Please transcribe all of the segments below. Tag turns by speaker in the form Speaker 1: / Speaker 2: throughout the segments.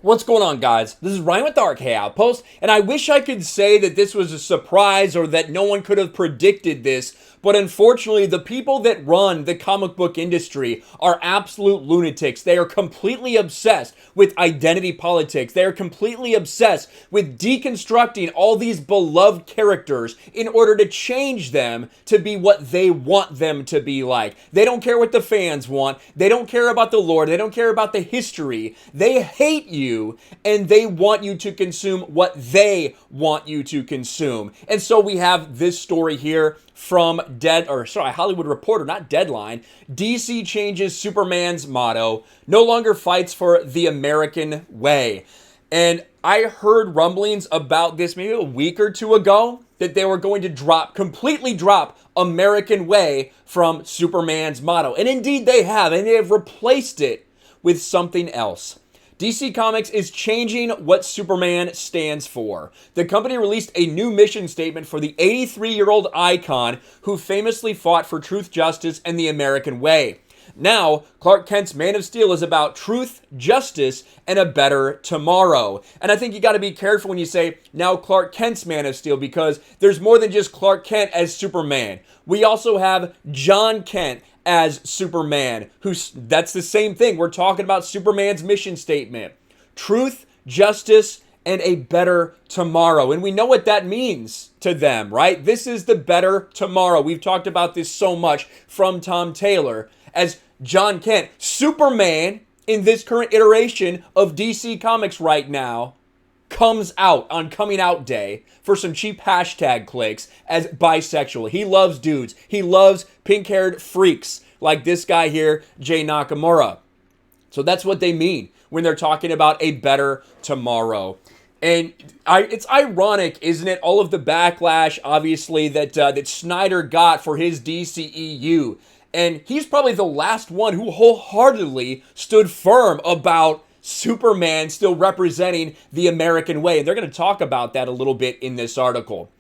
Speaker 1: What's going on, guys? This is Ryan with RK Outpost, and I wish I could say that this was a surprise or that no one could have predicted this, but unfortunately, the people that run the comic book industry are absolute lunatics. They are completely obsessed with identity politics. They are completely obsessed with deconstructing all these beloved characters in order to change them to be what they want them to be like. They don't care what the fans want. They don't care about the lore. They don't care about the history. They hate you, and they want you to consume what they want you to consume. And so we have this story here from Hollywood Reporter, not Deadline. DC changes Superman's motto, no longer fights for the American way. And I heard rumblings about this maybe a week or two ago that they were going to completely drop American way from Superman's motto. And indeed they have, and they have replaced it with something else. DC Comics is changing what Superman stands for. The company released a new mission statement for the 83-year-old icon who famously fought for truth, justice, and the American way. Now, Clark Kent's Man of Steel is about truth, justice, and a better tomorrow. And I think you got to be careful when you say, now Clark Kent's Man of Steel, because there's more than just Clark Kent as Superman. We also have John Kent as Superman, that's the same thing. We're talking about Superman's mission statement. Truth, justice, and a better tomorrow. And we know what that means to them, right? This is the better tomorrow. We've talked about this so much from Tom Taylor as John Kent. Superman, in this current iteration of DC Comics right now, comes out on coming out day for some cheap hashtag clicks as bisexual. He loves dudes. He loves pink-haired freaks like this guy here, Jay Nakamura. So that's what they mean when they're talking about a better tomorrow. And it's ironic, isn't it? All of the backlash, obviously, that Snyder got for his DCEU. And he's probably the last one who wholeheartedly stood firm about Superman still representing the American way. And they're going to talk about that a little bit in this article.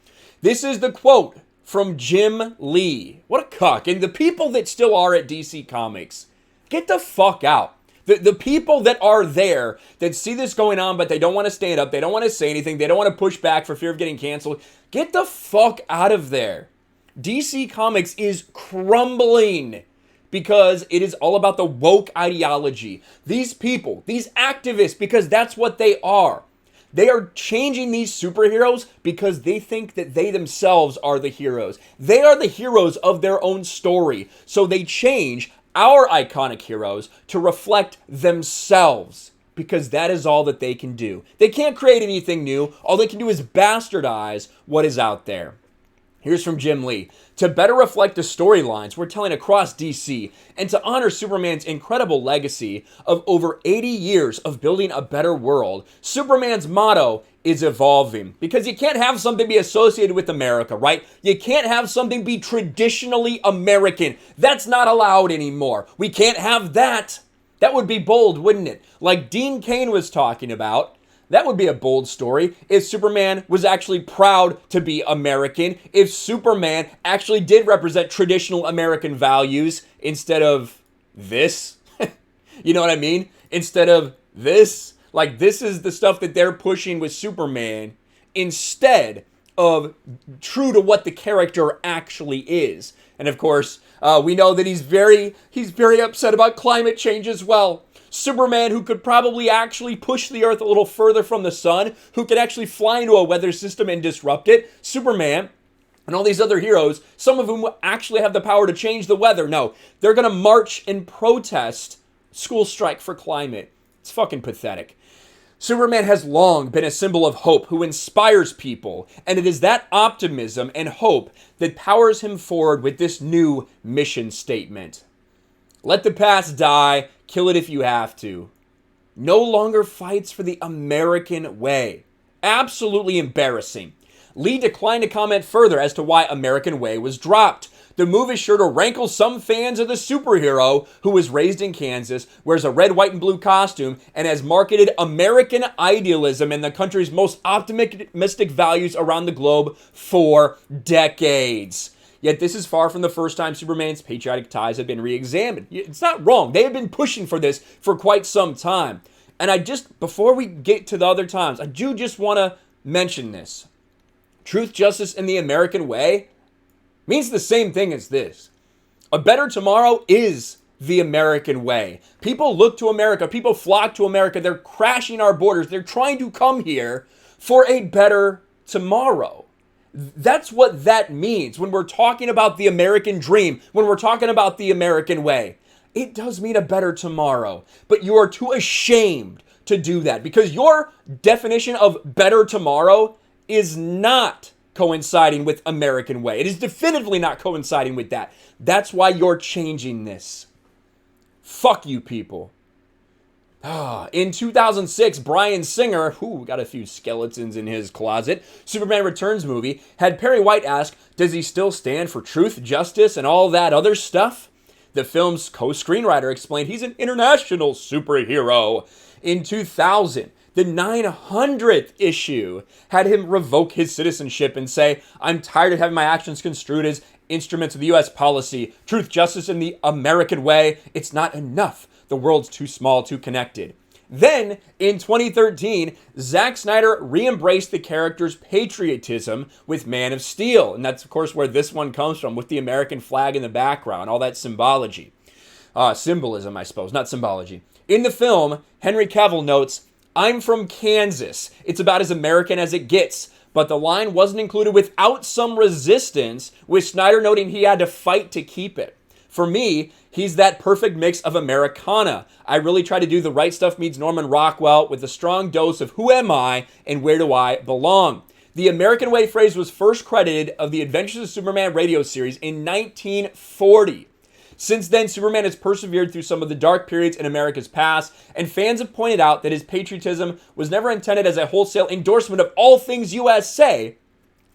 Speaker 1: This is the quote from Jim Lee. What a cuck. And the people that still are at DC Comics, get the fuck out. The people that are there that see this going on, but they don't want to stand up, they don't want to say anything, they don't want to push back for fear of getting canceled, get the fuck out of there. DC Comics is crumbling because it is all about the woke ideology. These people, these activists, because that's what they are changing these superheroes because they think that they themselves are the heroes. They are the heroes of their own story. So they change our iconic heroes to reflect themselves because that is all that they can do. They can't create anything new. All they can do is bastardize what is out there. Here's from Jim Lee. To better reflect the storylines we're telling across DC and to honor Superman's incredible legacy of over 80 years of building a better world, Superman's motto is evolving. Because you can't have something be associated with America, right? You can't have something be traditionally American. That's not allowed anymore. We can't have that. That would be bold, wouldn't it? Like Dean Cain was talking about. That would be a bold story if Superman was actually proud to be American, if Superman actually did represent traditional American values instead of this. You know what I mean? Instead of this. Like, this is the stuff that they're pushing with Superman instead of true to what the character actually is. And of course, we know that he's very upset about climate change as well. Superman, who could probably actually push the Earth a little further from the sun, who could actually fly into a weather system and disrupt it. Superman and all these other heroes, some of whom actually have the power to change the weather. No, they're going to march and protest school strike for climate. It's fucking pathetic. Superman has long been a symbol of hope who inspires people, and it is that optimism and hope that powers him forward with this new mission statement. Let the past die, kill it if you have to. No longer fights for the American way. Absolutely embarrassing. Lee declined to comment further as to why American Way was dropped. The move is sure to rankle some fans of the superhero who was raised in Kansas, wears a red, white, and blue costume, and has marketed American idealism and the country's most optimistic values around the globe for decades. Yet this is far from the first time Superman's patriotic ties have been re-examined. It's not wrong. They have been pushing for this for quite some time. And I just, before we get to the other times, I do just want to mention this. Truth, justice, and the American way means the same thing as this. A better tomorrow is the American way. People look to America. People flock to America. They're crashing our borders. They're trying to come here for a better tomorrow. That's what that means when we're talking about the American dream, when we're talking about the American way. It does mean a better tomorrow, but you are too ashamed to do that because your definition of better tomorrow is not coinciding with American way. It is definitively not coinciding with that. That's why you're changing this. Fuck you people. In 2006, Bryan Singer, who got a few skeletons in his closet, Superman Returns movie, had Perry White ask, does he still stand for truth, justice, and all that other stuff? The film's co-screenwriter explained he's an international superhero. In 2000, the 900th issue had him revoke his citizenship and say, I'm tired of having my actions construed as instruments of the U.S. policy. Truth, justice, and the American way. It's not enough. The world's too small, too connected. Then, in 2013, Zack Snyder re-embraced the character's patriotism with Man of Steel. And that's, of course, where this one comes from, with the American flag in the background, all that symbology. Symbolism, I suppose, not symbology. In the film, Henry Cavill notes, I'm from Kansas. It's about as American as it gets. But the line wasn't included without some resistance, with Snyder noting he had to fight to keep it. For me, he's that perfect mix of Americana. I really try to do The Right Stuff meets Norman Rockwell with a strong dose of who am I and where do I belong. The American Way phrase was first credited of the Adventures of Superman radio series in 1940. Since then, Superman has persevered through some of the dark periods in America's past, and fans have pointed out that his patriotism was never intended as a wholesale endorsement of all things USA,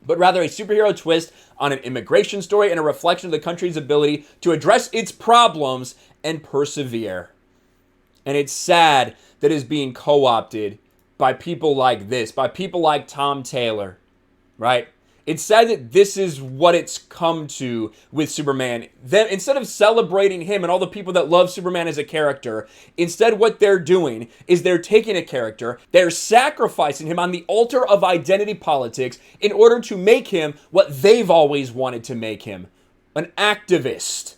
Speaker 1: but rather a superhero twist on an immigration story and a reflection of the country's ability to address its problems and persevere. And it's sad that it is being co-opted by people like this, by people like Tom Taylor, right? It's sad that this is what it's come to with Superman. Then, instead of celebrating him and all the people that love Superman as a character, instead what they're doing is they're taking a character, they're sacrificing him on the altar of identity politics in order to make him what they've always wanted to make him. An activist,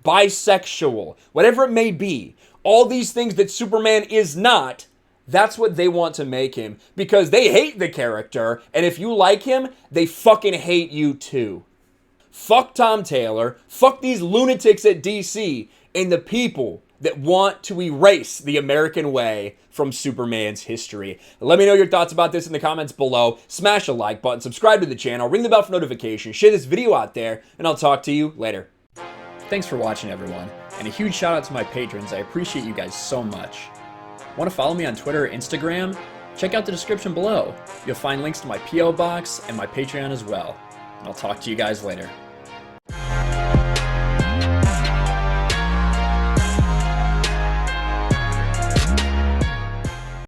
Speaker 1: bisexual, whatever it may be. All these things that Superman is not, that's what they want to make him because they hate the character, and if you like him, they fucking hate you too. Fuck Tom Taylor, fuck these lunatics at DC, and the people that want to erase the American way from Superman's history. Let me know your thoughts about this in the comments below. Smash a like button, subscribe to the channel, ring the bell for notifications, share this video out there, and I'll talk to you later. Thanks for watching, everyone, and a huge shout out to my patrons. I appreciate you guys so much. Want to follow me on Twitter or Instagram? Check out the description below. You'll find links to my P.O. box and my Patreon as well. And I'll talk to you guys later.